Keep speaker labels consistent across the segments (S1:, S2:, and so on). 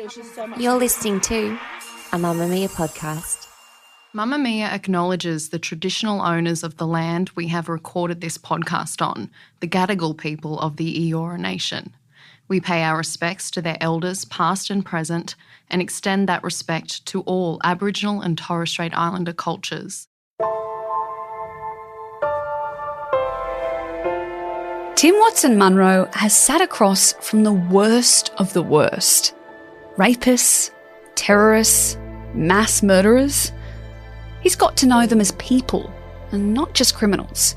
S1: there's just so much.
S2: You're listening to a Mamma Mia podcast.
S3: Mamma Mia acknowledges the traditional owners of the land we have recorded this podcast on, the Gadigal people of the Eora Nation. We pay our respects to their elders, past and present, and extend that respect to all Aboriginal and Torres Strait Islander cultures.
S4: Tim Watson Munro has sat across from the worst of the worst. Rapists, terrorists, mass murderers. He's got to know them as people and not just criminals.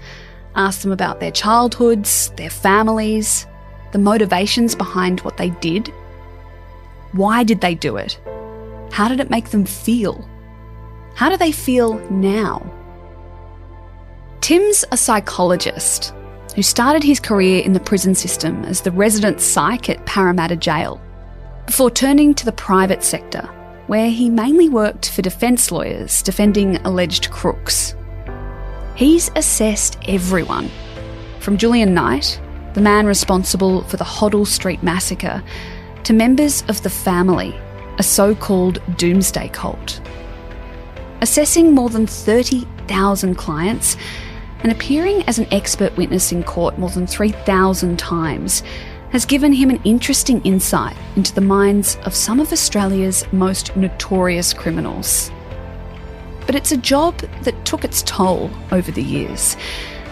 S4: Asked them about their childhoods, their families, the motivations behind what they did. Why did they do it? How did it make them feel? How do they feel now? Tim's a psychologist who started his career in the prison system as the resident psych at Parramatta Jail, before turning to the private sector, where he mainly worked for defence lawyers defending alleged crooks. He's assessed everyone, from Julian Knight, the man responsible for the Hoddle Street massacre, to members of the family, a so-called doomsday cult. Assessing more than 30,000 clients and appearing as an expert witness in court more than 3,000 times has given him an interesting insight into the minds of some of Australia's most notorious criminals. But it's a job that took its toll over the years,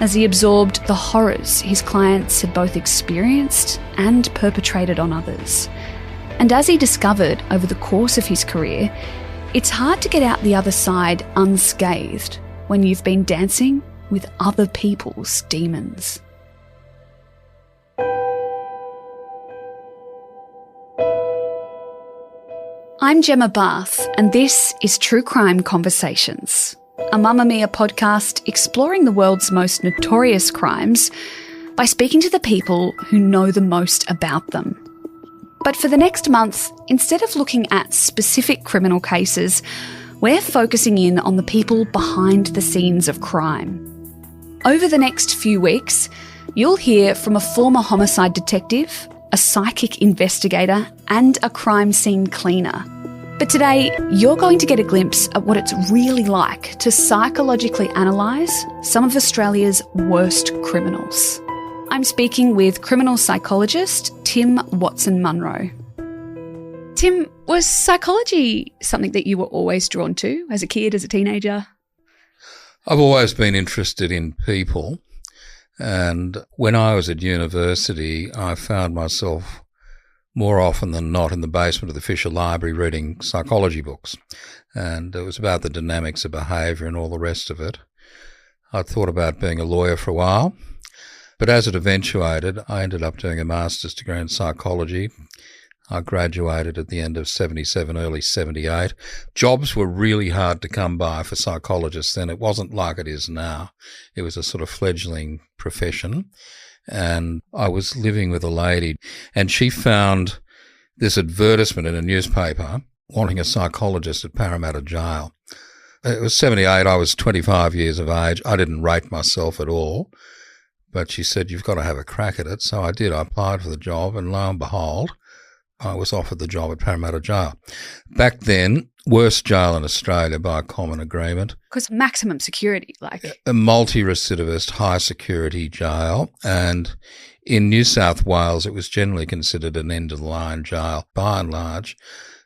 S4: as he absorbed the horrors his clients had both experienced and perpetrated on others. And as he discovered over the course of his career, it's hard to get out the other side unscathed when you've been dancing with other people's demons. I'm Gemma Bath, and this is True Crime Conversations, a Mamma Mia podcast exploring the world's most notorious crimes by speaking to the people who know the most about them. But for the next month, instead of looking at specific criminal cases, we're focusing in on the people behind the scenes of crime. Over the next few weeks, you'll hear from a former homicide detective, a psychic investigator, and a crime scene cleaner. But today, you're going to get a glimpse at what it's really like to psychologically analyse some of Australia's worst criminals. I'm speaking with criminal psychologist Tim Watson Munro. Tim, was psychology something that you were always drawn to as a kid, as a teenager?
S5: I've always been interested in people, and when I was at university, I found myself more often than not in the basement of the Fisher Library reading psychology books, and it was about the dynamics of behaviour and all the rest of it. I'd thought about being a lawyer for a while, but as it eventuated, I ended up doing a master's degree in psychology. I graduated at the end of 77, early 78. Jobs were really hard to come by for psychologists then. It wasn't like it is now. It was a sort of fledgling profession. And I was living with a lady, and she found this advertisement in a newspaper wanting a psychologist at Parramatta Jail. It was 78. I was 25 years of age. I didn't rate myself at all. But she said, you've got to have a crack at it. So I did. I applied for the job, and lo and behold, I was offered the job at Parramatta Jail. Back then, worst jail in Australia by common agreement.
S4: Because maximum security, like.
S5: A multi-recidivist, high-security jail. And in New South Wales, it was generally considered an end-of-the-line jail. By and large,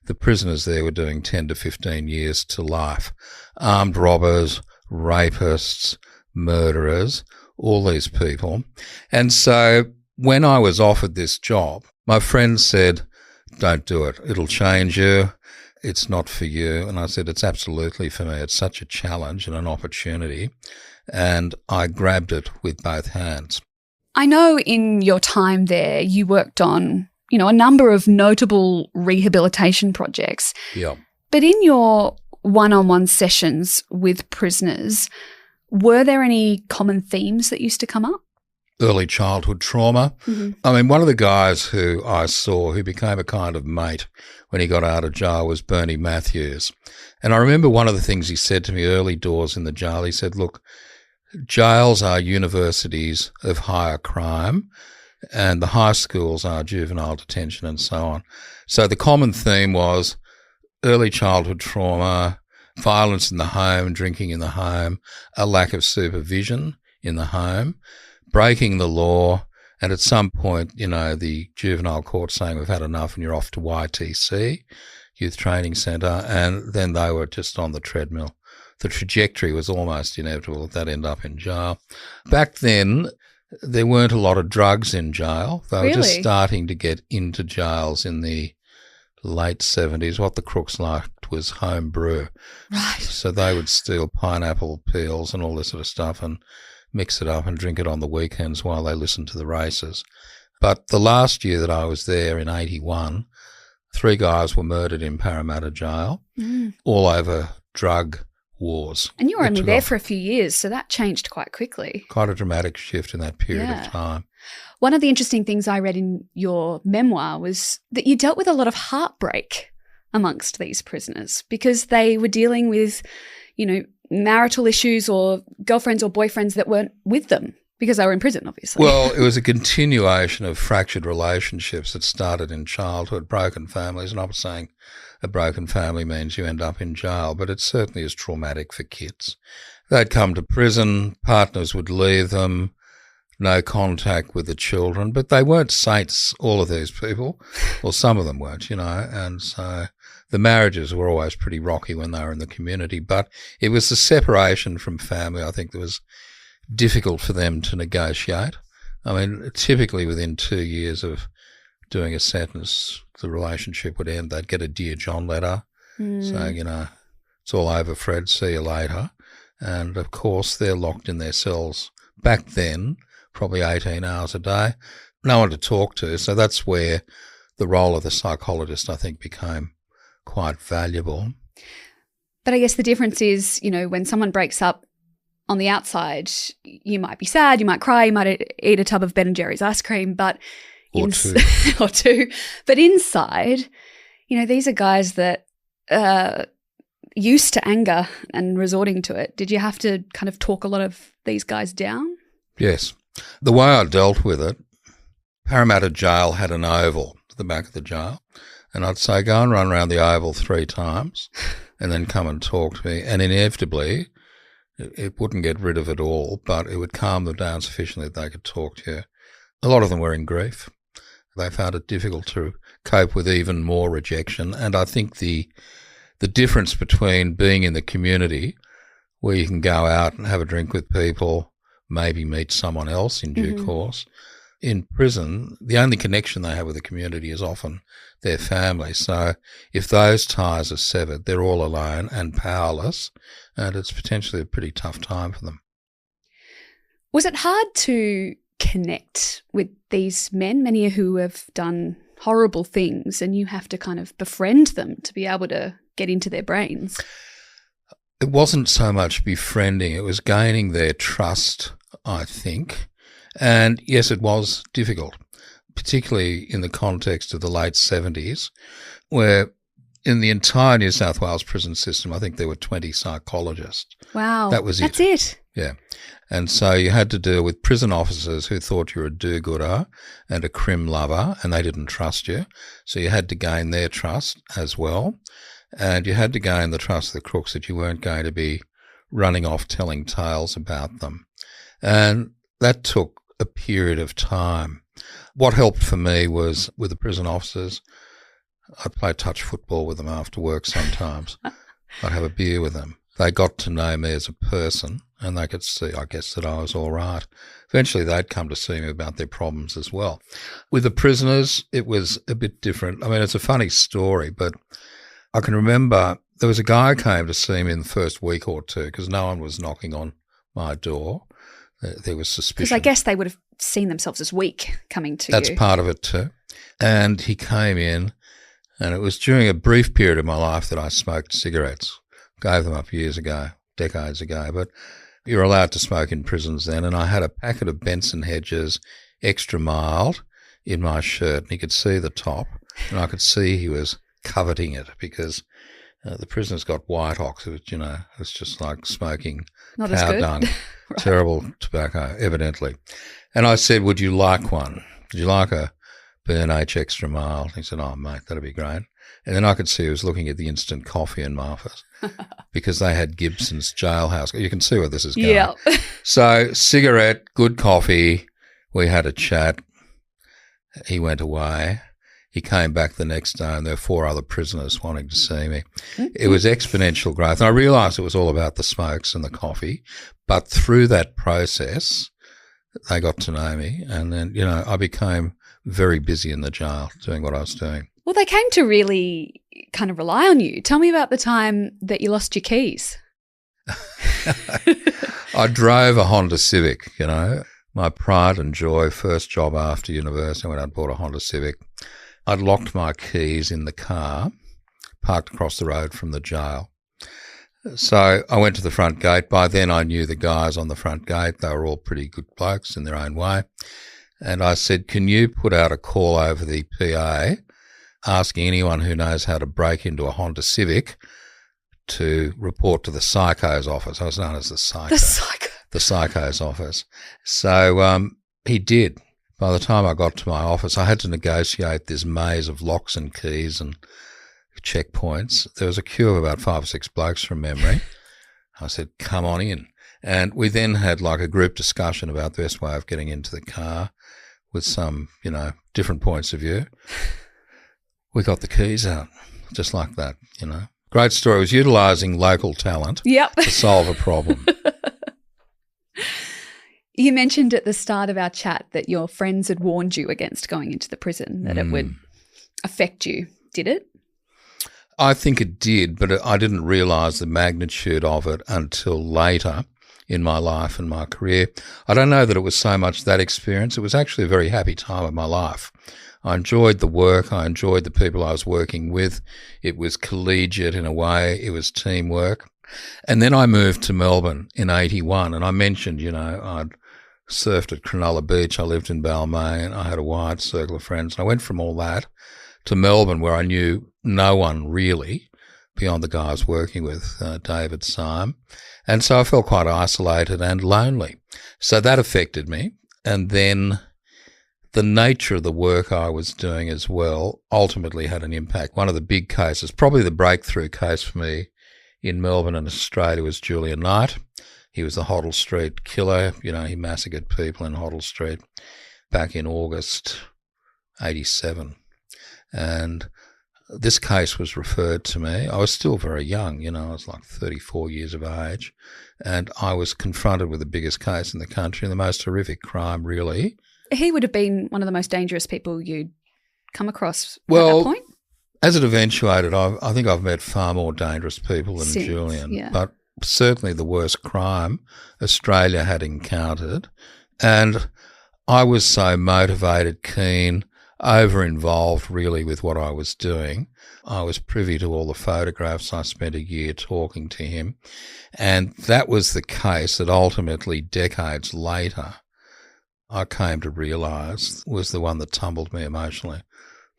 S5: the prisoners there were doing 10 to 15 years to life. Armed robbers, rapists, murderers, all these people. And so when I was offered this job, my friend said, don't do it. It'll change you. It's not for you. And I said, it's absolutely for me. It's such a challenge and an opportunity. And I grabbed it with both hands.
S4: I know in your time there, you worked on, a number of notable rehabilitation projects.
S5: Yeah.
S4: But in your one-on-one sessions with prisoners, were there any common themes that used to come up?
S5: Early childhood trauma. Mm-hmm. I mean, one of the guys who I saw who became a kind of mate when he got out of jail was Bernie Matthews. And I remember one of the things he said to me early doors in the jail, he said, look, jails are universities of higher crime and the high schools are juvenile detention and so on. So the common theme was early childhood trauma, violence in the home, drinking in the home, a lack of supervision in the home, breaking the law, and at some point, the juvenile court saying we've had enough and you're off to YTC, Youth Training Centre, and then they were just on the treadmill. The trajectory was almost inevitable that they'd end up in jail. Back then, there weren't a lot of drugs in jail. They were just starting to get into jails in the late 70s. What the crooks liked was home brew.
S4: Right.
S5: So they would steal pineapple peels and all this sort of stuff and mix it up and drink it on the weekends while they listened to the races. But the last year that I was there in 81, 3 guys were murdered in Parramatta jail, all over drug wars.
S4: And you were only there for a few years, so that changed quite quickly.
S5: Quite a dramatic shift in that period of time.
S4: One of the interesting things I read in your memoir was that you dealt with a lot of heartbreak amongst these prisoners because they were dealing with, marital issues or girlfriends or boyfriends that weren't with them because they were in prison, obviously.
S5: Well, it was a continuation of fractured relationships that started in childhood, broken families. And I'm not saying a broken family means you end up in jail, but it certainly is traumatic for kids. They'd come to prison, partners would leave them, no contact with the children, but they weren't saints, all of these people. Well, some of them weren't, and so the marriages were always pretty rocky when they were in the community, but it was the separation from family, I think, that was difficult for them to negotiate. I mean, typically within 2 years of doing a sentence, the relationship would end. They'd get a Dear John letter saying, it's all over, Fred, see you later. And, of course, they're locked in their cells back then, probably 18 hours a day, no one to talk to. So that's where the role of the psychologist, I think, became quite valuable.
S4: But I guess the difference is, when someone breaks up on the outside, you might be sad, you might cry, you might eat a tub of Ben & Jerry's ice cream, but
S5: or two.
S4: Or two. But inside, these are guys that are used to anger and resorting to it. Did you have to kind of talk a lot of these guys down?
S5: Yes. The way I dealt with it, Parramatta Jail had an oval at the back of the jail, and I'd say, go and run around the oval 3 times and then come and talk to me. And inevitably, it wouldn't get rid of it all, but it would calm them down sufficiently that they could talk to you. A lot of them were in grief. They found it difficult to cope with even more rejection. And I think the difference between being in the community where you can go out and have a drink with people, maybe meet someone else in due course. In prison, the only connection they have with the community is often their family. So if those ties are severed, they're all alone and powerless, and it's potentially a pretty tough time for them.
S4: Was it hard to connect with these men, many who have done horrible things, and you have to kind of befriend them to be able to get into their brains?
S5: It wasn't so much befriending, it was gaining their trust, I think. And yes, it was difficult, particularly in the context of the late 70s, where in the entire New South Wales prison system, I think there were 20 psychologists.
S4: Wow.
S5: That's it. Yeah. And so you had to deal with prison officers who thought you were a do-gooder and a crim lover, and they didn't trust you. So you had to gain their trust as well. And you had to gain the trust of the crooks that you weren't going to be running off telling tales about them. And that took a period of time. What helped for me was with the prison officers, I'd play touch football with them after work sometimes. I'd have a beer with them. They got to know me as a person and they could see, I guess, that I was all right. Eventually they'd come to see me about their problems as well. With the prisoners, it was a bit different. I mean, it's a funny story, but I can remember there was a guy who came to see me in the first week or two because no one was knocking on my door. There was suspicion.
S4: Because I guess they would have seen themselves as weak coming to you.
S5: That's part of it too. And he came in, and it was during a brief period of my life that I smoked cigarettes. Gave them up years ago, decades ago, but you're allowed to smoke in prisons then. And I had a packet of Benson Hedges extra mild in my shirt, and he could see the top, and I could see he was coveting it because the prisoners got white ox. It was, it's just like smoking
S4: Not
S5: cow
S4: as good.
S5: dung,
S4: Right.
S5: Terrible tobacco, evidently. And I said, would you like one? Would you like a B&H extra mild. He said, oh, mate, that'd be great. And then I could see he was looking at the instant coffee in my office because they had Gibson's jailhouse. You can see where this is going.
S4: Yeah.
S5: So cigarette, good coffee. We had a chat. He went away. He came back the next day and there were 4 other prisoners wanting to see me. It was exponential growth. And I realised it was all about the smokes and the coffee. But through that process, they got to know me. And then, I became very busy in the jail doing what I was doing.
S4: Well, they came to really kind of rely on you. Tell me about the time that you lost your keys.
S5: I drove a Honda Civic, my pride and joy, first job after university. I went out and bought a Honda Civic. I'd locked my keys in the car, parked across the road from the jail. So I went to the front gate. By then I knew the guys on the front gate. They were all pretty good blokes in their own way. And I said, can you put out a call over the PA asking anyone who knows how to break into a Honda Civic to report to the psycho's office. I was known as the psycho. The psycho's office. So he did. By the time I got to my office, I had to negotiate this maze of locks and keys and checkpoints. There was a queue of about 5 or 6 blokes from memory. I said, come on in. And we then had like a group discussion about the best way of getting into the car with some, different points of view. We got the keys out, just like that, Great story. It was utilising local talent to solve a problem.
S4: You mentioned at the start of our chat that your friends had warned you against going into the prison, that it would affect you. Did it?
S5: I think it did, but I didn't realise the magnitude of it until later in my life and my career. I don't know that it was so much that experience. It was actually a very happy time of my life. I enjoyed the work. I enjoyed the people I was working with. It was collegiate in a way. It was teamwork. And then I moved to Melbourne in 81. And I mentioned, I'd surfed at Cronulla Beach. I lived in Balmain. I had a wide circle of friends. And I went from all that to Melbourne where I knew no one really beyond the guy I was working with, David Syme. And so I felt quite isolated and lonely. So that affected me. And then the nature of the work I was doing as well ultimately had an impact. One of the big cases, probably the breakthrough case for me in Melbourne and Australia, was Julian Knight. He was the Hoddle Street killer. He massacred people in Hoddle Street back in August 87. And this case was referred to me. I was still very young, I was like 34 years of age. And I was confronted with the biggest case in the country and the most horrific crime, really.
S4: He would have been one of the most dangerous people you'd come across at
S5: that
S4: point?
S5: As it eventuated, I think I've met far more dangerous people than Julian.
S4: Yeah.
S5: But certainly the worst crime Australia had encountered. And I was so motivated, keen, over-involved really with what I was doing. I was privy to all the photographs. I spent a year talking to him. And that was the case that ultimately, decades later, I came to realise was the one that tumbled me emotionally,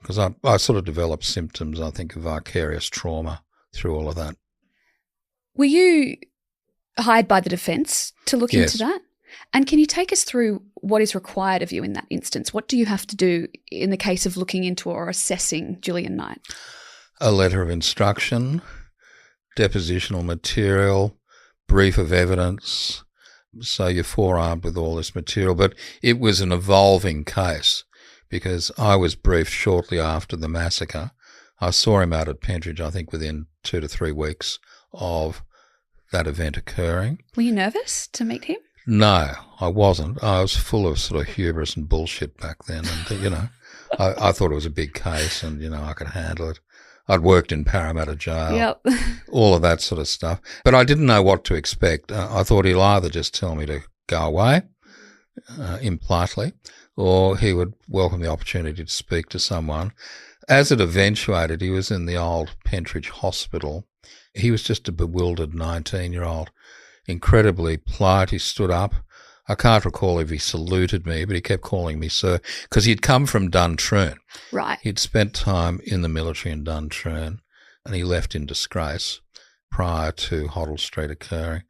S5: because I sort of developed symptoms, I think, of vicarious trauma through all of that.
S4: Were you hired by the defence to look into that? And can you take us through what is required of you in that instance? What do you have to do in the case of looking into or assessing Julian Knight?
S5: A letter of instruction, depositional material, brief of evidence. So you're forearmed with all this material. But it was an evolving case because I was briefed shortly after the massacre. I saw him out at Pentridge, I think, within 2 to 3 weeks of that event occurring.
S4: Were you nervous to meet him?
S5: No, I wasn't. I was full of sort of hubris and bullshit back then. And, I thought it was a big case and, I could handle it. I'd worked in Parramatta jail, all of that sort of stuff. But I didn't know what to expect. I thought he'll either just tell me to go away impolitely, or he would welcome the opportunity to speak to someone. As it eventuated, he was in the old Pentridge hospital. He was just a bewildered 19-year-old, incredibly polite. He stood up. I can't recall if he saluted me, but he kept calling me sir, because he'd come from Duntroon.
S4: Right.
S5: He'd spent time in the military in Duntroon, and he left in disgrace prior to Hoddle Street occurring.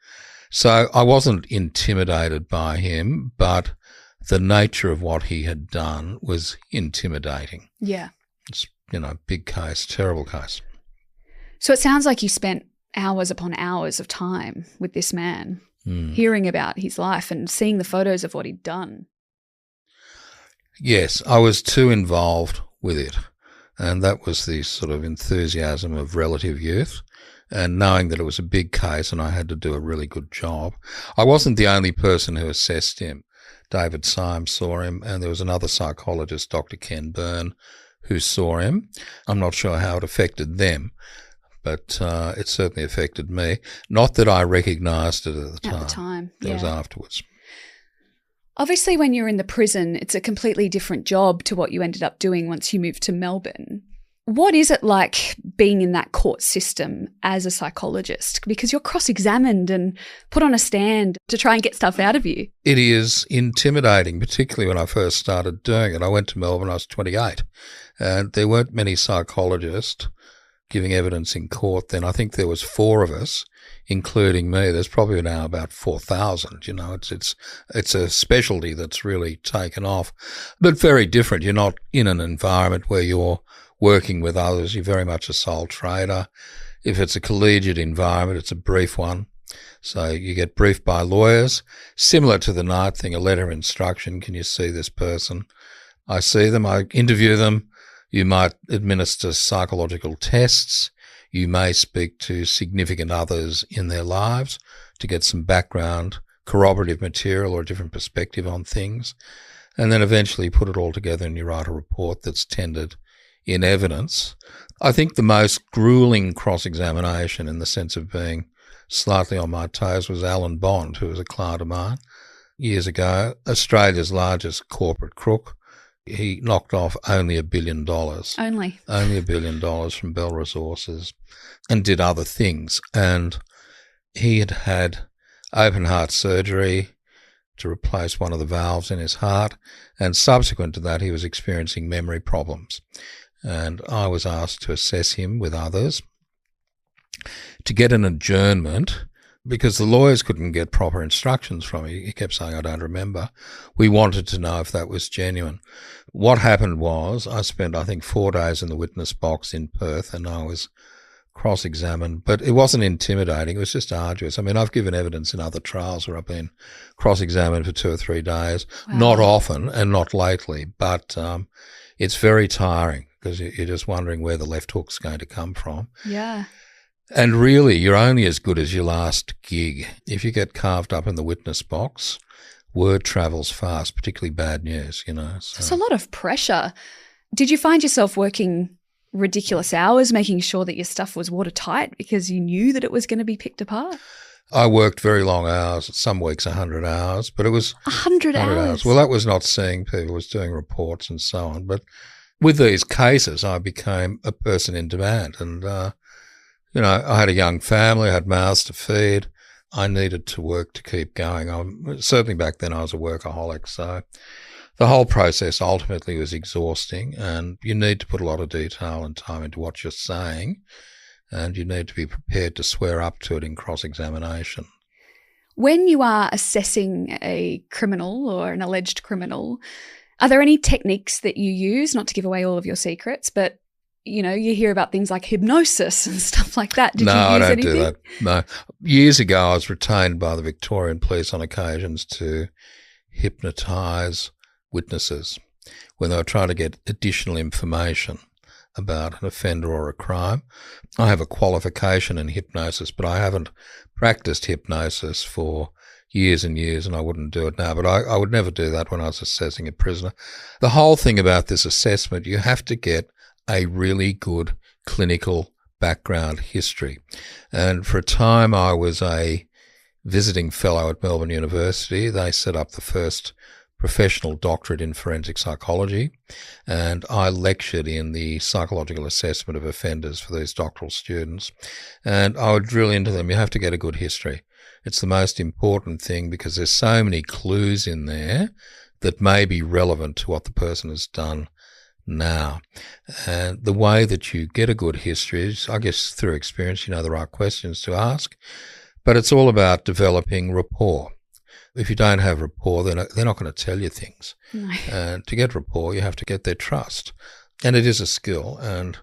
S5: So I wasn't intimidated by him, but the nature of what he had done was intimidating.
S4: Yeah.
S5: It's, big case, terrible case.
S4: So it sounds like you spent hours upon hours of time with this man, hearing about his life and seeing the photos of what he'd done.
S5: Yes, I was too involved with it. And that was the sort of enthusiasm of relative youth and knowing that it was a big case and I had to do a really good job. I wasn't the only person who assessed him. David Symes saw him, and there was another psychologist, Dr. Ken Byrne, who saw him. I'm not sure how it affected them, but it certainly affected me. Not that I recognised it at the time.
S4: At the time,
S5: It was afterwards.
S4: Obviously, when you're in the prison, it's a completely different job to what you ended up doing once you moved to Melbourne. What is it like being in that court system as a psychologist? Because you're cross-examined and put on a stand to try and get stuff out of you.
S5: It is intimidating, particularly when I first started doing it. I went to Melbourne, I was 28, and there weren't many psychologists giving evidence in court then. I think there was 4 of us, including me. There's probably now about 4,000. It's a specialty that's really taken off, but very different. You're not in an environment where you're working with others. You're very much a sole trader. If it's a collegiate environment, it's a brief one. So you get briefed by lawyers, similar to the Knight thing, a letter of instruction. Can you see this person? I see them. I interview them. You might administer psychological tests. You may speak to significant others in their lives to get some background, corroborative material or a different perspective on things, and then eventually put it all together and you write a report that's tendered in evidence. I think the most gruelling cross-examination in the sense of being slightly on my toes was Alan Bond, who was a client of mine years ago, Australia's largest corporate crook. He knocked off only $1 billion.
S4: Only
S5: $1 billion from Bell Resources and did other things. And he had had open heart surgery to replace one of the valves in his heart. And subsequent to that, he was experiencing memory problems. And I was asked to assess him with others to get an adjournment because the lawyers couldn't get proper instructions from me. He kept saying, I don't remember. We wanted to know if that was genuine. What happened was I spent, I think, 4 days in the witness box in Perth and I was cross-examined, but it wasn't intimidating. It was just arduous. I mean, I've given evidence in other trials where I've been cross-examined for 2 or 3 days, not often and not lately, but it's very tiring because you're just wondering where the left hook's going to come from.
S4: Yeah.
S5: And really, you're only as good as your last gig. If you get carved up in the witness box, word travels fast, particularly bad news, So.
S4: It's a lot of pressure. Did you find yourself working ridiculous hours, making sure that your stuff was watertight because you knew that it was going to be picked apart?
S5: I worked very long hours, some weeks 100 hours, but it was
S4: 100 hours.
S5: Well, that was not seeing people, it was doing reports and so on. But with these cases, I became a person in demand and, I had a young family, I had mouths to feed. I needed to work to keep going. Certainly back then I was a workaholic, so the whole process ultimately was exhausting and you need to put a lot of detail and time into what you're saying and you need to be prepared to swear up to it in cross-examination.
S4: When you are assessing a criminal or an alleged criminal, are there any techniques that you use, not to give away all of your secrets, but you hear about things like hypnosis and stuff like that. Did you use anything? No, I don't do that.
S5: No. Years ago, I was retained by the Victorian Police on occasions to hypnotise witnesses when they were trying to get additional information about an offender or a crime. I have a qualification in hypnosis, but I haven't practiced hypnosis for years and years, and I wouldn't do it now. But I would never do that when I was assessing a prisoner. The whole thing about this assessment, you have to get a really good clinical background history. And for a time I was a visiting fellow at Melbourne University. They set up the first professional doctorate in forensic psychology, and I lectured in the psychological assessment of offenders for these doctoral students. And I would drill into them. You have to get a good history. It's the most important thing because there's so many clues in there that may be relevant to what the person has done now. And the way that you get a good history is, I guess, through experience, you know the right questions to ask, but it's all about developing rapport. If you don't have rapport, they're not going to tell you things.
S4: No.
S5: And to get rapport, you have to get their trust. And it is a skill. And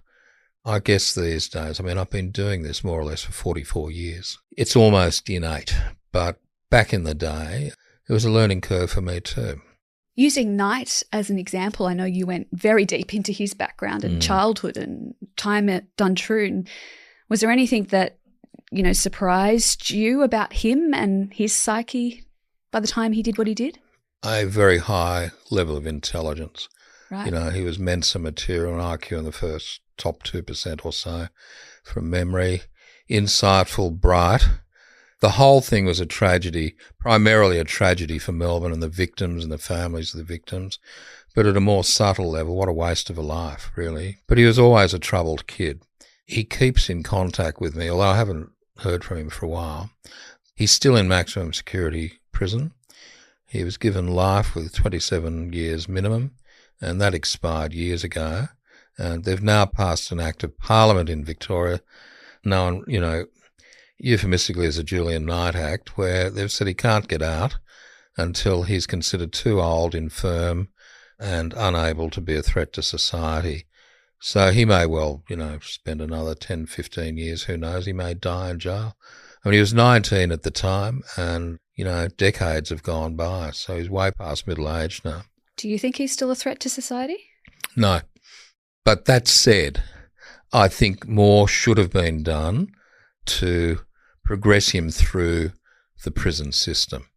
S5: I guess these days, I mean, I've been doing this more or less for 44 years. It's almost innate. But back in the day, it was a learning curve for me too.
S4: Using Knight as an example, I know you went very deep into his background and childhood and time at Duntroon. Was there anything that, surprised you about him and his psyche by the time he did what he did?
S5: A very high level of intelligence.
S4: Right.
S5: He was Mensa material and IQ in the first top 2% or so from memory. Insightful, bright. The whole thing was a tragedy, primarily a tragedy for Melbourne and the victims and the families of the victims, but at a more subtle level, what a waste of a life, really. But he was always a troubled kid. He keeps in contact with me, although I haven't heard from him for a while. He's still in maximum security prison. He was given life with 27 years minimum, and that expired years ago. And they've now passed an Act of Parliament in Victoria, known, euphemistically as a Julian Knight Act, where they've said he can't get out until he's considered too old, infirm, and unable to be a threat to society. So he may well, spend another 10, 15 years, who knows, he may die in jail. I mean, he was 19 at the time and, decades have gone by, so he's way past middle age now.
S4: Do you think he's still a threat to society?
S5: No. But that said, I think more should have been done to progress him through the prison system.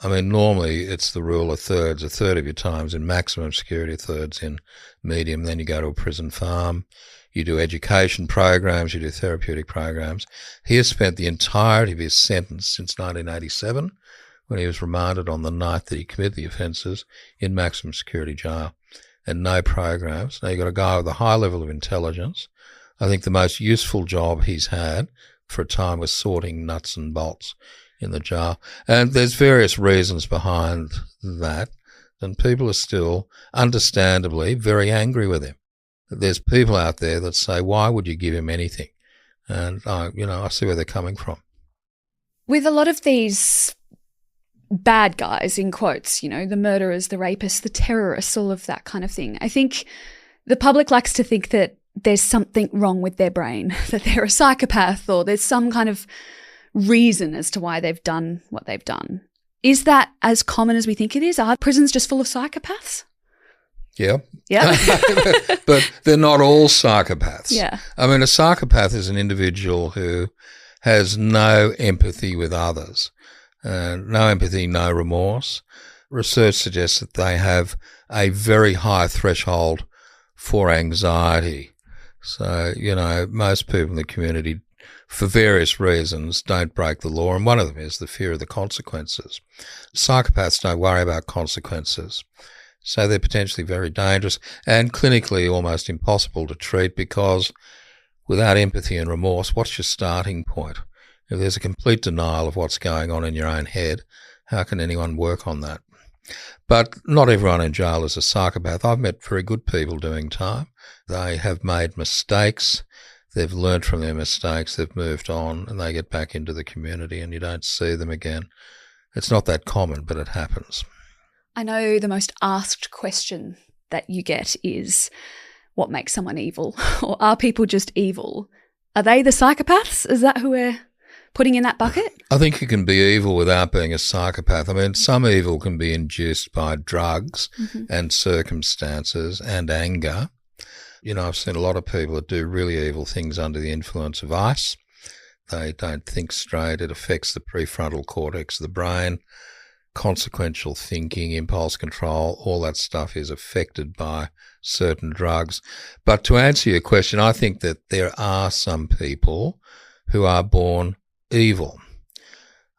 S5: I mean, normally it's the rule of thirds. A third of your time's in maximum security, a third's in medium. Then you go to a prison farm. You do education programs. You do therapeutic programs. He has spent the entirety of his sentence since 1987, when he was remanded on the night that he committed the offences, in maximum security jail, and no programs. Now, you've got a guy with a high level of intelligence. I think the most useful job he's had for a time was sorting nuts and bolts in the jail. And there's various reasons behind that, and people are still, understandably, very angry with him. There's people out there that say, why would you give him anything? And, I see where they're coming from.
S4: With a lot of these bad guys, in quotes, the murderers, the rapists, the terrorists, all of that kind of thing, I think the public likes to think that there's something wrong with their brain, that they're a psychopath, or there's some kind of reason as to why they've done what they've done. Is that as common as we think it is? Are prisons just full of psychopaths?
S5: Yeah.
S4: Yeah.
S5: But they're not all psychopaths.
S4: Yeah.
S5: I mean, a psychopath is an individual who has no empathy with others. No empathy, no remorse. Research suggests that they have a very high threshold for anxiety. So, most people in the community, for various reasons, don't break the law, and one of them is the fear of the consequences. Psychopaths don't worry about consequences, so they're potentially very dangerous and clinically almost impossible to treat, because without empathy and remorse, what's your starting point? If there's a complete denial of what's going on in your own head, how can anyone work on that? But not everyone in jail is a psychopath. I've met very good people doing time. They have made mistakes. They've learnt from their mistakes. They've moved on, and they get back into the community, and you don't see them again. It's not that common, but it happens.
S4: I know the most asked question that you get is, what makes someone evil? Or are people just evil? Are they the psychopaths? Is that who we're putting in that bucket?
S5: I think you can be evil without being a psychopath. I mean, some evil can be induced by drugs and circumstances and anger. I've seen a lot of people that do really evil things under the influence of ice. They don't think straight. It affects the prefrontal cortex of the brain. Consequential thinking, impulse control, all that stuff is affected by certain drugs. But to answer your question, I think that there are some people who are born evil.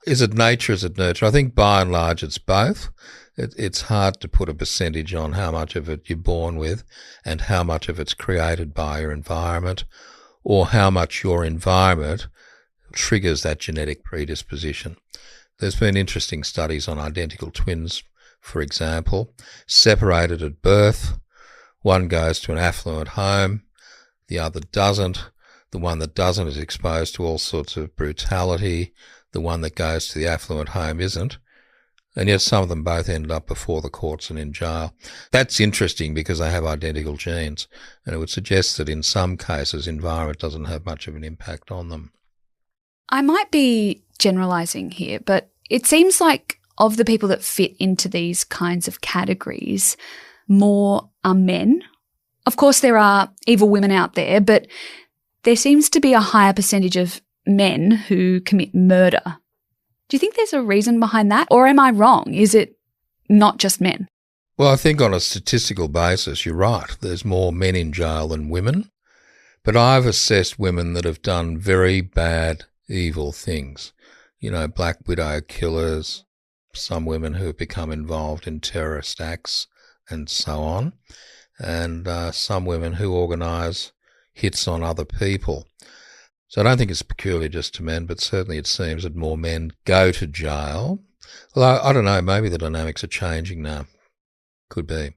S5: Is it nature, is it nurture? I think by and large it's both. It's hard to put a percentage on how much of it you're born with and how much of it's created by your environment, or how much your environment triggers that genetic predisposition. There's been interesting studies on identical twins, for example, separated at birth. One goes to an affluent home, the other doesn't. The one that doesn't is exposed to all sorts of brutality. The one that goes to the affluent home isn't. And yet some of them both end up before the courts and in jail. That's interesting because they have identical genes, and it would suggest that in some cases environment doesn't have much of an impact on them.
S4: I might be generalising here, but it seems like of the people that fit into these kinds of categories, more are men. Of course, there are evil women out there, but there seems to be a higher percentage of men who commit murder. Do you think there's a reason behind that, or am I wrong? Is it not just men?
S5: Well, I think on a statistical basis, you're right. There's more men in jail than women. But I've assessed women that have done very bad, evil things. You know, Black Widow killers, some women who have become involved in terrorist acts and so on, and some women who organise hits on other people. So I don't think it's peculiar just to men, but certainly it seems that more men go to jail. Although, I don't know, maybe the dynamics are changing now. Could be.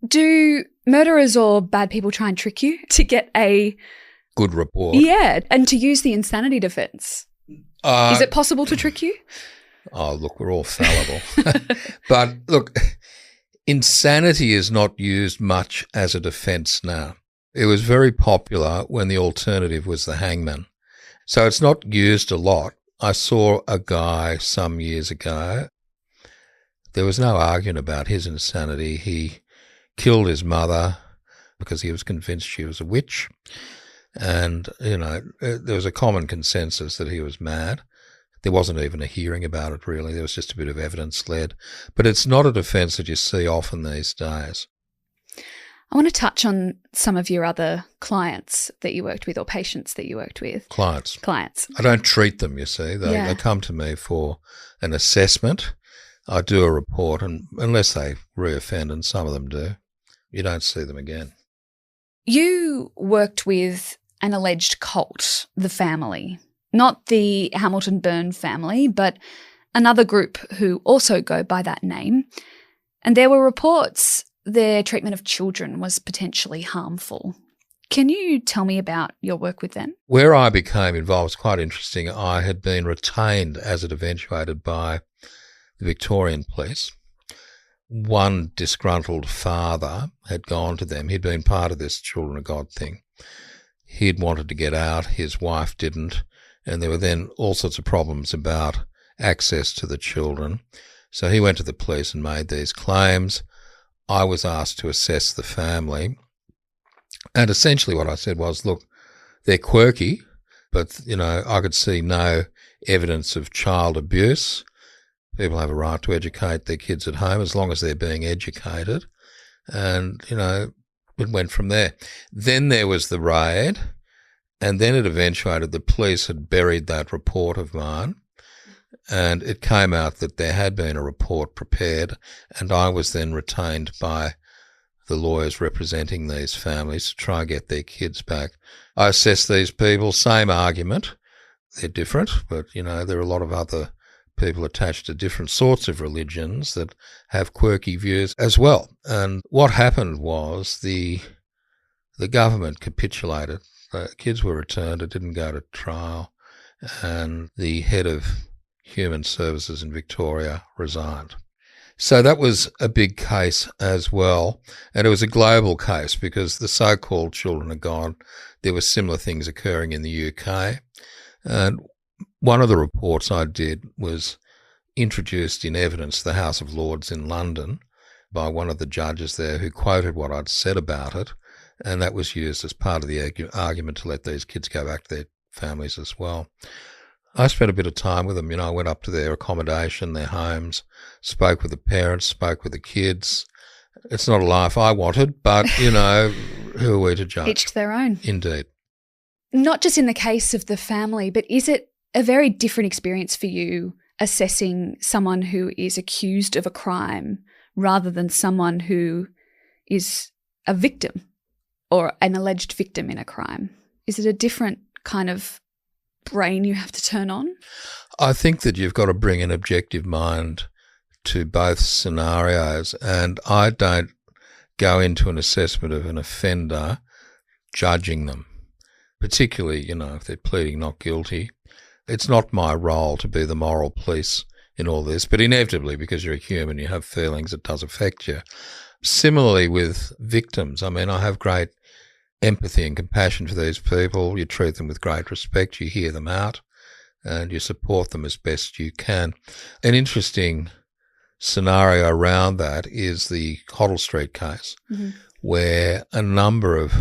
S4: Do murderers or bad people try and trick you to get a
S5: good report?
S4: Yeah, and to use the insanity defence. Is it possible to trick you?
S5: Oh, look, we're all fallible. But look, insanity is not used much as a defence now. It was very popular when the alternative was the hangman. So it's not used a lot. I saw a guy some years ago. There was no argument about his insanity. He killed his mother because he was convinced she was a witch. And, you know, there was a common consensus that he was mad. There wasn't even a hearing about it, really. There was just a bit of evidence led. But it's not a defence that you see often these days.
S4: I want to touch on some of your other clients that you worked with or patients that you worked with. Clients.
S5: I don't treat them, you see. They come to me for an assessment. I do a report, and unless they reoffend, and some of them do, you don't see them again.
S4: You worked with an alleged cult, the family. Not the Hamilton Byrne family, but another group who also go by that name. And there were reports their treatment of children was potentially harmful. Can you tell me about your work with them?
S5: Where I became involved was quite interesting. I had been retained as it eventuated by the Victorian police. One disgruntled father had gone to them. He'd been part of this Children of God thing. He'd wanted to get out. His wife didn't. And there were then all sorts of problems about access to the children. So he went to the police and made these claims. I was asked to assess the family. And essentially what I said was, look, they're quirky, but, you know, I could see no evidence of child abuse. People have a right to educate their kids at home as long as they're being educated. And, you know, it went from there. Then there was the raid, and then it eventuated the police had buried that report of mine. And it came out that there had been a report prepared, and I was then retained by the lawyers representing these families to try and get their kids back. I assessed these people, same argument. They're different, but, you know, there are a lot of other people attached to different sorts of religions that have quirky views as well. And what happened was the government capitulated. The kids were returned. It didn't go to trial. And the head of Human Services in Victoria resigned. So that was a big case as well. And it was a global case because the so-called Children of God, there were similar things occurring in the UK. And one of the reports I did was introduced in evidence to the House of Lords in London by one of the judges there who quoted what I'd said about it. And that was used as part of the argument to let these kids go back to their families as well. I spent a bit of time with them. You know, I went up to their accommodation, their homes, spoke with the parents, spoke with the kids. It's not a life I wanted, but, you know, who are we to judge?
S4: Each to their own.
S5: Indeed.
S4: Not just in the case of the family, but is it a very different experience for you assessing someone who is accused of a crime rather than someone who is a victim or an alleged victim in a crime? Is it a different kind of brain you have to turn on?
S5: I think that you've got to bring an objective mind to both scenarios, and I don't go into an assessment of an offender judging them, particularly, you know, if they're pleading not guilty. It's not my role to be the moral police in all this, but inevitably, because you're a human, you have feelings, it does affect you. Similarly with victims, I mean, I have great empathy and compassion for these people. You treat them with great respect, you hear them out, and you support them as best you can. An interesting scenario around that is the Hoddle Street case, where a number of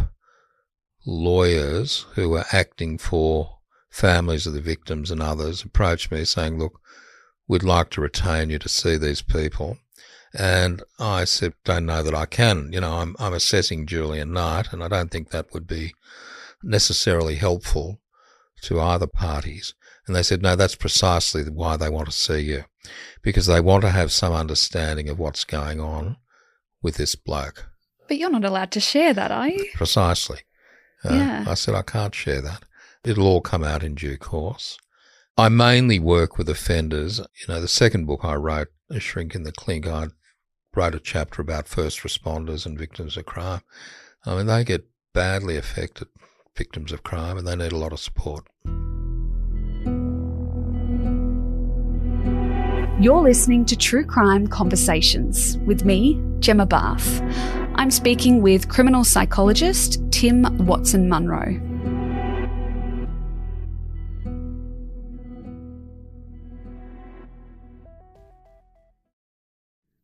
S5: lawyers who were acting for families of the victims and others approached me saying, look, we'd like to retain you to see these people. And I said, don't know that I can. You know, I'm assessing Julian Knight, and I don't think that would be necessarily helpful to either parties. And they said, no, that's precisely why they want to see you, because they want to have some understanding of what's going on with this bloke.
S4: But you're not allowed to share that, are you?
S5: Precisely.
S4: Yeah.
S5: I said, I can't share that. It'll all come out in due course. I mainly work with offenders. You know, the second book I wrote, A Shrink in the Clink, I wrote a chapter about first responders and victims of crime. I mean, they get badly affected, victims of crime, and they need a lot of support.
S4: You're listening to True Crime Conversations with me, Gemma Bath. I'm speaking with criminal psychologist Tim Watson Munro.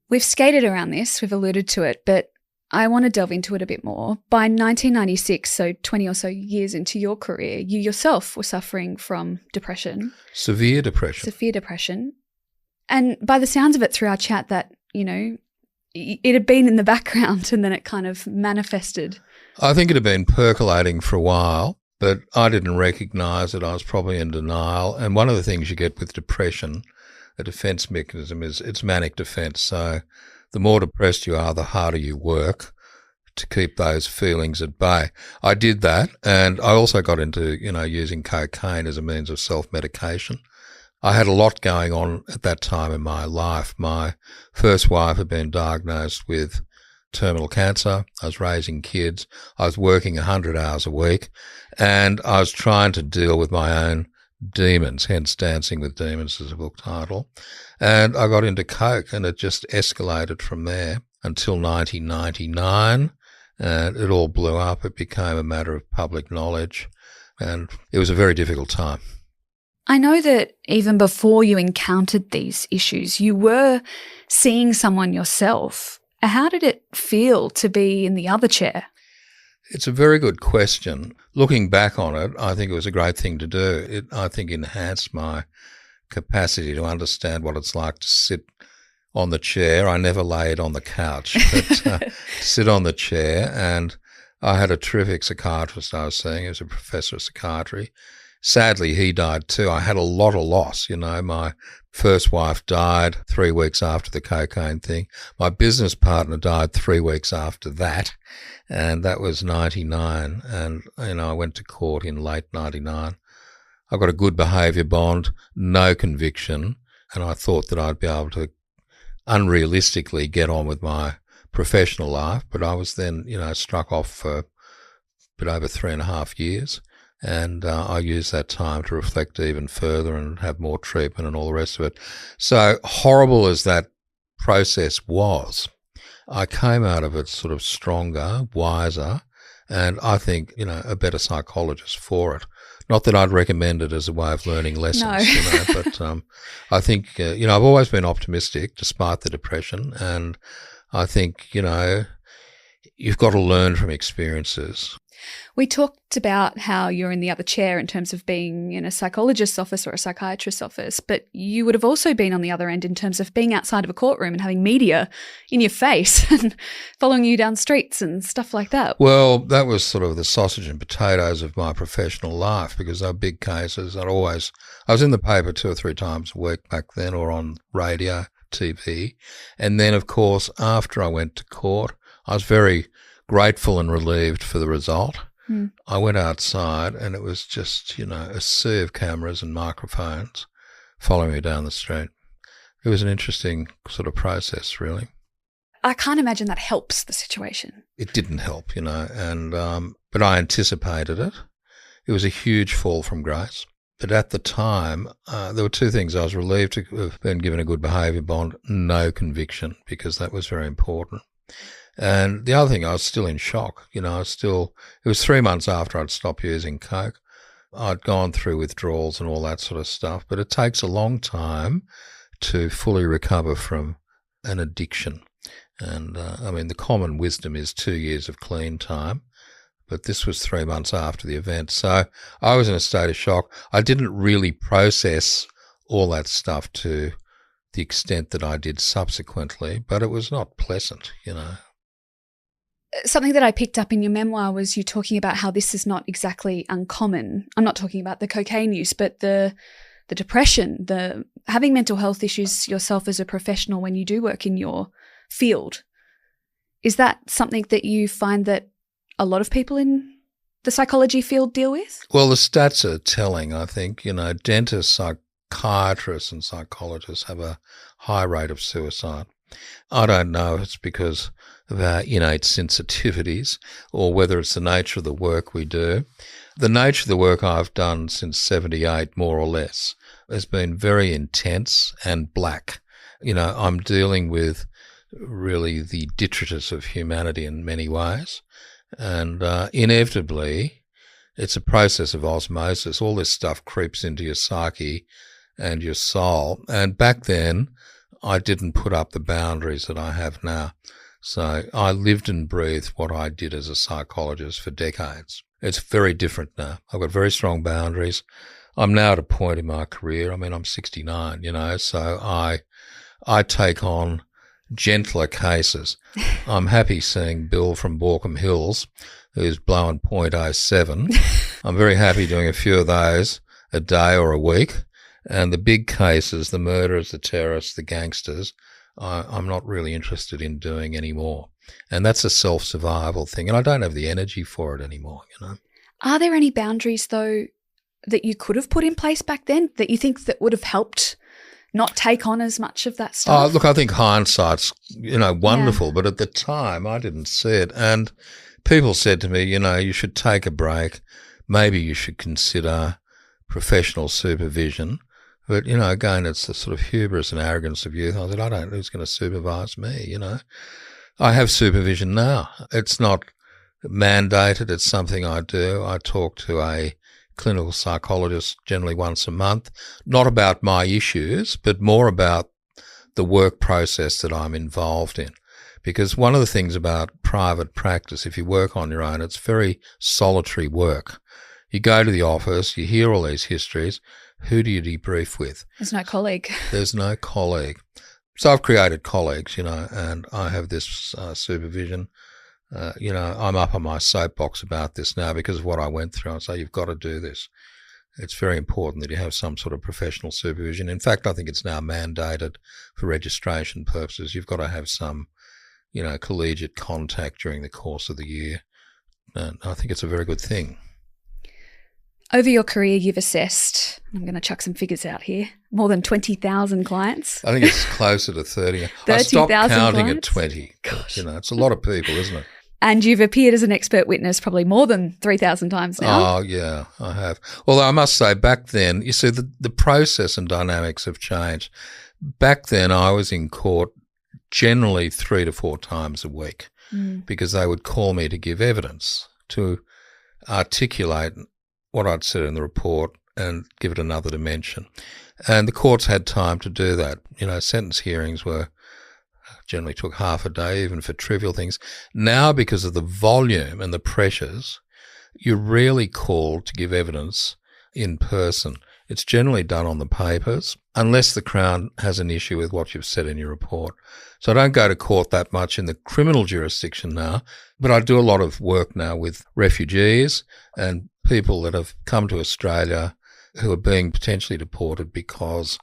S4: We've skated around this, we've alluded to it, but I want to delve into it a bit more. By 1996, so 20 or so years into your career, you yourself were suffering from depression.
S5: Severe depression.
S4: Severe depression. And by the sounds of it through our chat that, you know, it had been in the background and then it kind of manifested.
S5: I think it had been percolating for a while, but I didn't recognise it. I was probably in denial. And one of the things you get with depression, a defence mechanism, is it's manic defence. So the more depressed you are, the harder you work to keep those feelings at bay. I did that, and I also got into, you know, using cocaine as a means of self-medication. I had a lot going on at that time in my life. My first wife had been diagnosed with terminal cancer. I was raising kids. I was working 100 hours a week, and I was trying to deal with my own demons, hence Dancing with Demons is a book title. And I got into coke, and it just escalated from there until 1999, and it all blew up. It became a matter of public knowledge, and it was a very difficult time.
S4: I know that even before you encountered these issues, you were seeing someone yourself. How did it feel to be in the other chair?
S5: It's a very good question. Looking back on it, I think it was a great thing to do. It, I think, enhanced my capacity to understand what it's like to sit on the chair. I never laid on the couch, but sit on the chair. And I had a terrific psychiatrist I was seeing. He was a professor of psychiatry. Sadly, he died too. I had a lot of loss. You know, my first wife died 3 weeks after the cocaine thing. My business partner died 3 weeks after that, and that was 99. And, you know, I went to court in late 99. I got a good behaviour bond, no conviction, and I thought that I'd be able to unrealistically get on with my professional life. But I was then, you know, struck off for a bit over 3.5 years. And I used that time to reflect even further and have more treatment and all the rest of it. So horrible as that process was, I came out of it sort of stronger, wiser, and I think, you know, a better psychologist for it. Not that I'd recommend it as a way of learning lessons,
S4: No.
S5: you know, but I think, you know, I've always been optimistic despite the depression, and I think, you know, you've got to learn from experiences.
S4: We talked about how you're in the other chair in terms of being in a psychologist's office or a psychiatrist's office, but you would have also been on the other end in terms of being outside of a courtroom and having media in your face and following you down streets and stuff like that.
S5: Well, that was sort of the sausage and potatoes of my professional life, because they were big cases. I was in the paper 2 or 3 times a week back then, or on radio, TV. And then, of course, after I went to court, I was very grateful and relieved for the result. I went outside and it was just, you know, a sea of cameras and microphones following me down the street. It was an interesting sort of process, really.
S4: I can't imagine that helps the situation.
S5: It didn't help, you know, and but I anticipated it. It was a huge fall from grace. But at the time, there were two things. I was relieved to have been given a good behaviour bond, no conviction, because that was very important. And the other thing, I was still in shock. It was 3 months after I'd stopped using coke. I'd gone through withdrawals and all that sort of stuff, but it takes a long time to fully recover from an addiction. And, the common wisdom is 2 years of clean time. But this was 3 months after the event. So I was in a state of shock. I didn't really process all that stuff to the extent that I did subsequently, but it was not pleasant,
S4: Something that I picked up in your memoir was you talking about how this is not exactly uncommon. I'm not talking about the cocaine use, but the depression, the having mental health issues yourself as a professional when you do work in your field. Is that something that you find that a lot of people in the psychology field deal with?
S5: Well, the stats are telling, I think. Dentists, psychiatrists and psychologists have a high rate of suicide. I don't know if it's because of our innate sensitivities or whether it's the nature of the work we do. The nature of the work I've done since 78, more or less, has been very intense and black. I'm dealing with really the detritus of humanity in many ways. And inevitably, it's a process of osmosis. All this stuff creeps into your psyche and your soul. And back then, I didn't put up the boundaries that I have now. So I lived and breathed what I did as a psychologist for decades. It's very different now. I've got very strong boundaries. I'm now at a point in my career. I'm 69, so I take on gentler cases. I'm happy seeing Bill from Borkham Hills, who's blowing .07. I'm very happy doing a few of those a day or a week. And the big cases, the murderers, the terrorists, the gangsters, I'm not really interested in doing anymore. And that's a self-survival thing. And I don't have the energy for it anymore,
S4: Are there any boundaries, though, that you could have put in place back then that you think that would have helped not take on as much of that stuff?
S5: Look, I think hindsight's, wonderful, but at the time I didn't see it. And people said to me, you should take a break. Maybe you should consider professional supervision. But, again, it's the sort of hubris and arrogance of youth. I said, I don't know who's going to supervise me, I have supervision now. It's not mandated. It's something I do. I talk to a clinical psychologist generally once a month, not about my issues, but more about the work process that I'm involved in. Because one of the things about private practice, if you work on your own, it's very solitary work. You go to the office, you hear all these histories. Who do you debrief with?
S4: There's no colleague.
S5: There's no colleague. So I've created colleagues, and I have this supervision. I'm up on my soapbox about this now because of what I went through. I say, you've got to do this. It's very important that you have some sort of professional supervision. In fact, I think it's now mandated for registration purposes. You've got to have some, collegiate contact during the course of the year. And I think it's a very good thing.
S4: Over your career, you've assessed, I'm going to chuck some figures out here, more than 20,000 clients.
S5: I think it's closer to 30. I stopped counting at 20. But, it's a lot of people, isn't it?
S4: And you've appeared as an expert witness probably more than 3,000 times now.
S5: Oh, yeah, I have. Although I must say back then, you see, the process and dynamics have changed. Back then I was in court generally 3 to 4 times a week because they would call me to give evidence, to articulate what I'd said in the report and give it another dimension. And the courts had time to do that. Sentence hearings generally took half a day, even for trivial things. Now, because of the volume and the pressures, you're rarely called to give evidence in person. It's generally done on the papers, unless the Crown has an issue with what you've said in your report. So I don't go to court that much in the criminal jurisdiction now, but I do a lot of work now with refugees and people that have come to Australia who are being potentially deported because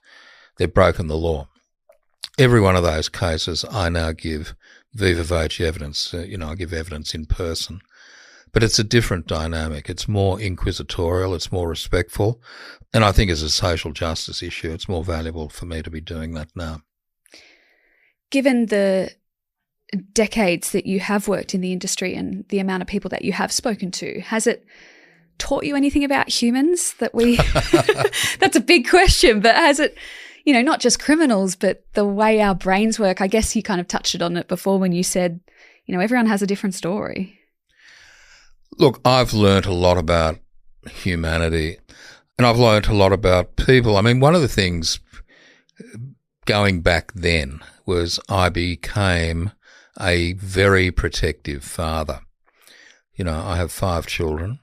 S5: they've broken the law. Every one of those cases I now give viva voce evidence. I give evidence in person. But it's a different dynamic. It's more inquisitorial. It's more respectful. And I think as a social justice issue, it's more valuable for me to be doing that now.
S4: Given the decades that you have worked in the industry and the amount of people that you have spoken to, has it taught you anything about humans that we that's a big question, but has it, not just criminals, but the way our brains work? I guess you kind of touched on it before when you said, everyone has a different story.
S5: Look, I've learnt a lot about humanity, and I've learnt a lot about people. I mean, one of the things going back then was I became a very protective father. I have 5 children.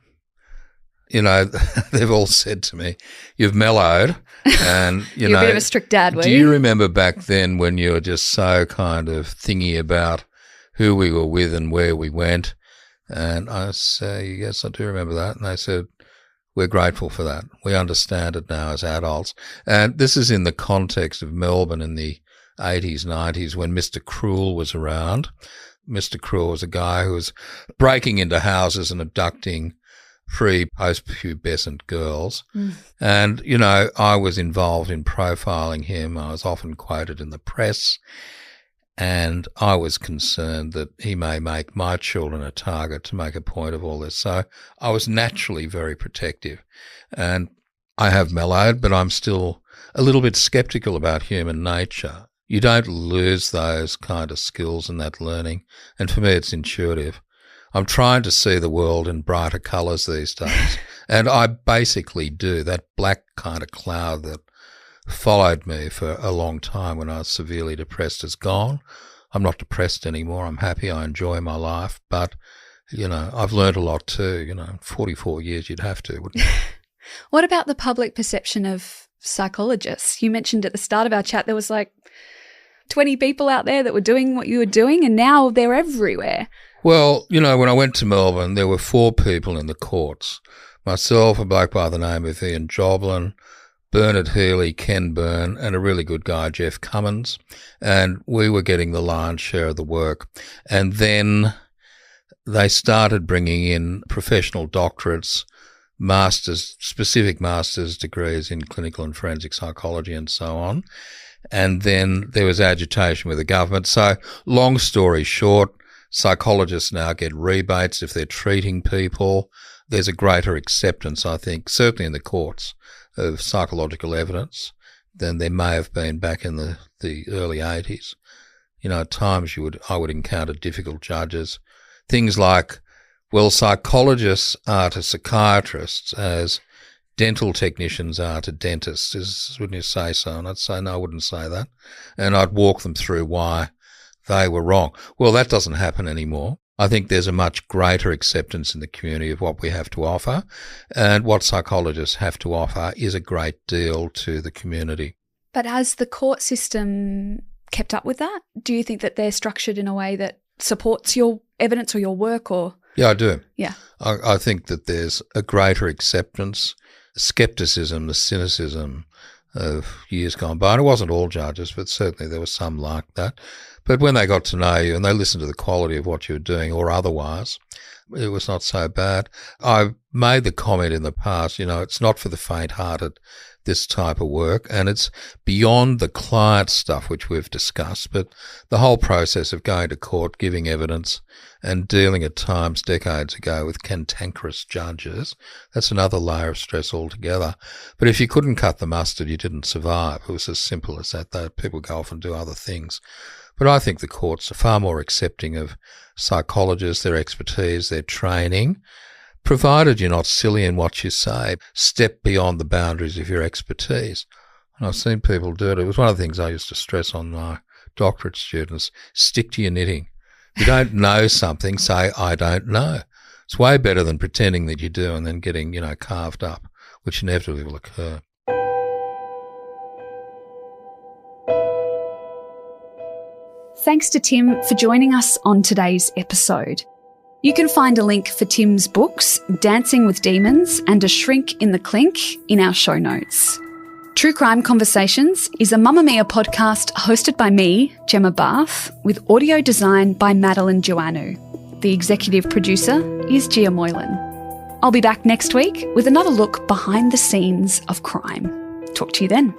S5: They've all said to me, "You've mellowed," and
S4: You're a bit of a strict dad, were you?
S5: Do you remember back then when you were just so kind of thingy about who we were with and where we went? And I say, "Yes, I do remember that." And they said, "We're grateful for that. We understand it now as adults." And this is in the context of Melbourne in the 80s, 90s when Mr. Cruel was around. Mr. Cruel was a guy who was breaking into houses and abducting post-pubescent girls. And, I was involved in profiling him. I was often quoted in the press, and I was concerned that he may make my children a target to make a point of all this. So I was naturally very protective. And I have mellowed, but I'm still a little bit sceptical about human nature. You don't lose those kind of skills and that learning. And for me, it's intuitive. I'm trying to see the world in brighter colours these days. And I basically do. That black kind of cloud that followed me for a long time when I was severely depressed is gone. I'm not depressed anymore. I'm happy. I enjoy my life. But, I've learned a lot too. 44 years you'd have to, wouldn't you?
S4: What about the public perception of psychologists? You mentioned at the start of our chat there was 20 people out there that were doing what you were doing, and now they're everywhere.
S5: Well, when I went to Melbourne, there were 4 people in the courts. Myself, a bloke by the name of Ian Joblin, Bernard Healy, Ken Byrne, and a really good guy, Jeff Cummins. And we were getting the lion's share of the work. And then they started bringing in professional doctorates, specific master's degrees in clinical and forensic psychology and so on. And then there was agitation with the government. So long story short, psychologists now get rebates if they're treating people. There's a greater acceptance, I think, certainly in the courts, of psychological evidence than there may have been back in the early 80s. At times I would encounter difficult judges. Things like, well, psychologists are to psychiatrists as dental technicians are to dentists. Wouldn't you say so? And I'd say, no, I wouldn't say that. And I'd walk them through why they were wrong. Well, that doesn't happen anymore. I think there's a much greater acceptance in the community of what we have to offer, and what psychologists have to offer is a great deal to the community.
S4: But has the court system kept up with that? Do you think that they're structured in a way that supports your evidence or your work? Or
S5: Yeah, I do.
S4: Yeah.
S5: I think that there's a greater acceptance, scepticism, the cynicism of years gone by. And it wasn't all judges, but certainly there was some like that. But when they got to know you and they listened to the quality of what you were doing or otherwise, it was not so bad. I've made the comment in the past, it's not for the faint-hearted, this type of work, and it's beyond the client stuff which we've discussed, but the whole process of going to court, giving evidence and dealing at times decades ago with cantankerous judges, that's another layer of stress altogether. But if you couldn't cut the mustard, you didn't survive. It was as simple as that, though people go off and do other things. But I think the courts are far more accepting of psychologists, their expertise, their training, provided you're not silly in what you say. Step beyond the boundaries of your expertise. And I've seen people do it. It was one of the things I used to stress on my doctorate students. Stick to your knitting. If you don't know something, say, I don't know. It's way better than pretending that you do and then getting, carved up, which inevitably will occur.
S4: Thanks to Tim for joining us on today's episode. You can find a link for Tim's books, Dancing with Demons and A Shrink in the Clink, in our show notes. True Crime Conversations is a Mamma Mia podcast hosted by me, Gemma Barth, with audio design by Madeline Joannou. The executive producer is Gia Moylan. I'll be back next week with another look behind the scenes of crime. Talk to you then.